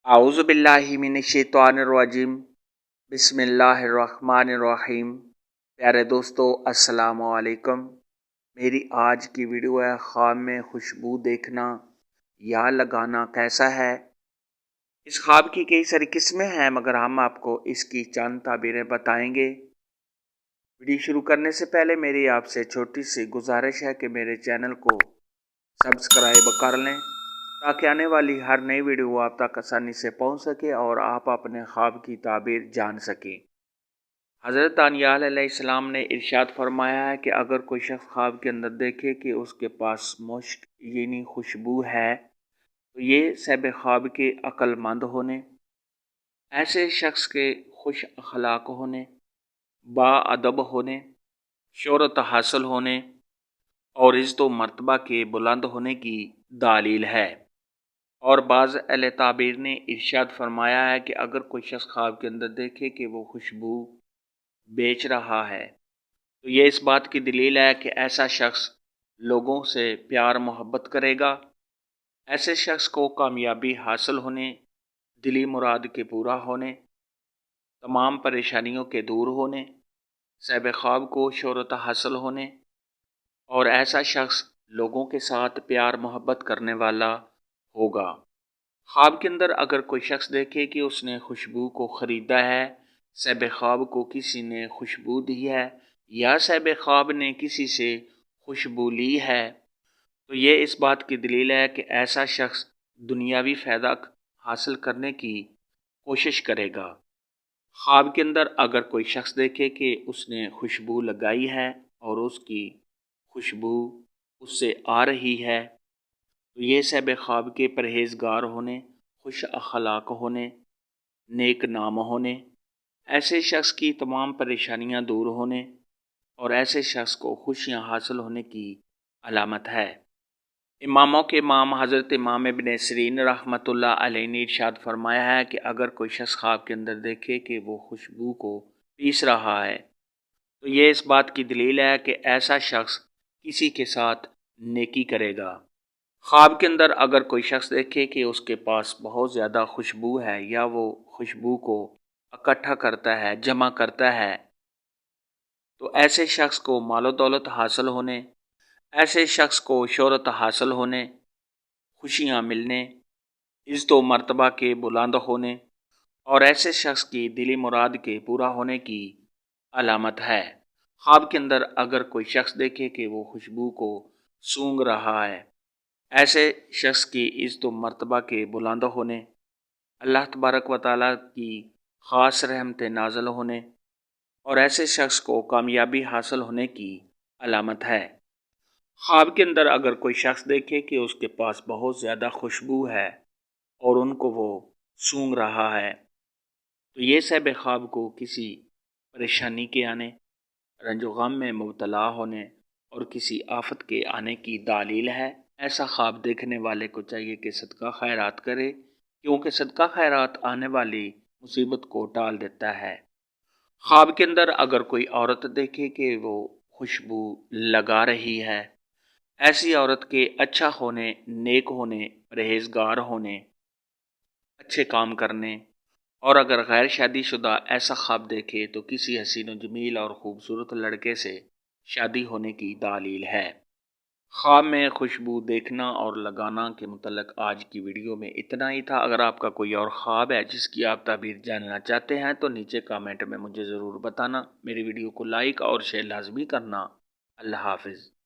اعوذ باللہ من الشیطان الرجیم بسم اللہ الرحمن الرحیم۔ پیارے دوستو السلام علیکم۔ میری آج کی ویڈیو ہے خواب میں خوشبو دیکھنا یا لگانا کیسا ہے۔ اس خواب کی کئی ساری قسمیں ہیں مگر ہم آپ کو اس کی چند تعبیریں بتائیں گے۔ ویڈیو شروع کرنے سے پہلے میری آپ سے چھوٹی سی گزارش ہے کہ میرے چینل کو سبسکرائب کر لیں تاکہ آنے والی ہر نئی ویڈیو آپ تک آسانی سے پہنچ سکے اور آپ اپنے خواب کی تعبیر جان سکیں۔ حضرت دانیال علیہ السلام نے ارشاد فرمایا ہے کہ اگر کوئی شخص خواب کے اندر دیکھے کہ اس کے پاس مشک یعنی خوشبو ہے تو یہ صاحب خواب کے عقل مند ہونے، ایسے شخص کے خوش اخلاق ہونے، با ادب ہونے، شہرت حاصل ہونے اور عزت و مرتبہ کے بلند ہونے کی دلیل ہے۔ اور بعض اہل تعبیر نے ارشاد فرمایا ہے کہ اگر کوئی شخص خواب کے اندر دیکھے کہ وہ خوشبو بیچ رہا ہے تو یہ اس بات کی دلیل ہے کہ ایسا شخص لوگوں سے پیار محبت کرے گا، ایسے شخص کو کامیابی حاصل ہونے، دلی مراد کے پورا ہونے، تمام پریشانیوں کے دور ہونے، صاحب خواب کو شہرت حاصل ہونے اور ایسا شخص لوگوں کے ساتھ پیار محبت کرنے والا ہوگا۔ خواب کے اندر اگر کوئی شخص دیکھے کہ اس نے خوشبو کو خریدا ہے، صاحب خواب کو کسی نے خوشبو دی ہے یا صاحب خواب نے کسی سے خوشبو لی ہے تو یہ اس بات کی دلیل ہے کہ ایسا شخص دنیاوی فائدہ حاصل کرنے کی کوشش کرے گا۔ خواب کے اندر اگر کوئی شخص دیکھے کہ اس نے خوشبو لگائی ہے اور اس کی خوشبو اس سے آ رہی ہے تو یہ صاحب خواب کے پرہیزگار ہونے، خوش اخلاق ہونے، نیک نام ہونے، ایسے شخص کی تمام پریشانیاں دور ہونے اور ایسے شخص کو خوشیاں حاصل ہونے کی علامت ہے۔ اماموں کے امام حضرت امام ابن سیرین رحمۃ اللہ علیہ نے ارشاد فرمایا ہے کہ اگر کوئی شخص خواب کے اندر دیکھے کہ وہ خوشبو کو پیس رہا ہے تو یہ اس بات کی دلیل ہے کہ ایسا شخص کسی کے ساتھ نیکی کرے گا۔ خواب کے اندر اگر کوئی شخص دیکھے کہ اس کے پاس بہت زیادہ خوشبو ہے یا وہ خوشبو کو اکٹھا کرتا ہے، جمع کرتا ہے تو ایسے شخص کو مال و دولت حاصل ہونے، ایسے شخص کو شہرت حاصل ہونے، خوشیاں ملنے، عزت و مرتبہ کے بلند ہونے اور ایسے شخص کی دلی مراد کے پورا ہونے کی علامت ہے۔ خواب کے اندر اگر کوئی شخص دیکھے کہ وہ خوشبو کو سونگھ رہا ہے، ایسے شخص کی عزت و مرتبہ کے بلند ہونے، اللہ تبارک و تعالیٰ کی خاص رحمت نازل ہونے اور ایسے شخص کو کامیابی حاصل ہونے کی علامت ہے۔ خواب کے اندر اگر کوئی شخص دیکھے کہ اس کے پاس بہت زیادہ خوشبو ہے اور ان کو وہ سونگھ رہا ہے تو یہ صاحب خواب کو کسی پریشانی کے آنے، رنج و غم میں مبتلا ہونے اور کسی آفت کے آنے کی دلیل ہے۔ ایسا خواب دیکھنے والے کو چاہیے کہ صدقہ خیرات کرے کیونکہ صدقہ خیرات آنے والی مصیبت کو ٹال دیتا ہے۔ خواب کے اندر اگر کوئی عورت دیکھے کہ وہ خوشبو لگا رہی ہے، ایسی عورت کے اچھا ہونے، نیک ہونے، پرہیزگار ہونے، اچھے کام کرنے اور اگر غیر شادی شدہ ایسا خواب دیکھے تو کسی حسین و جمیل اور خوبصورت لڑکے سے شادی ہونے کی دلیل ہے۔ خواب میں خوشبو دیکھنا اور لگانا کے متعلق آج کی ویڈیو میں اتنا ہی تھا۔ اگر آپ کا کوئی اور خواب ہے جس کی آپ تعبیر جاننا چاہتے ہیں تو نیچے کامنٹ میں مجھے ضرور بتانا۔ میری ویڈیو کو لائک اور شیئر لازمی کرنا۔ اللہ حافظ۔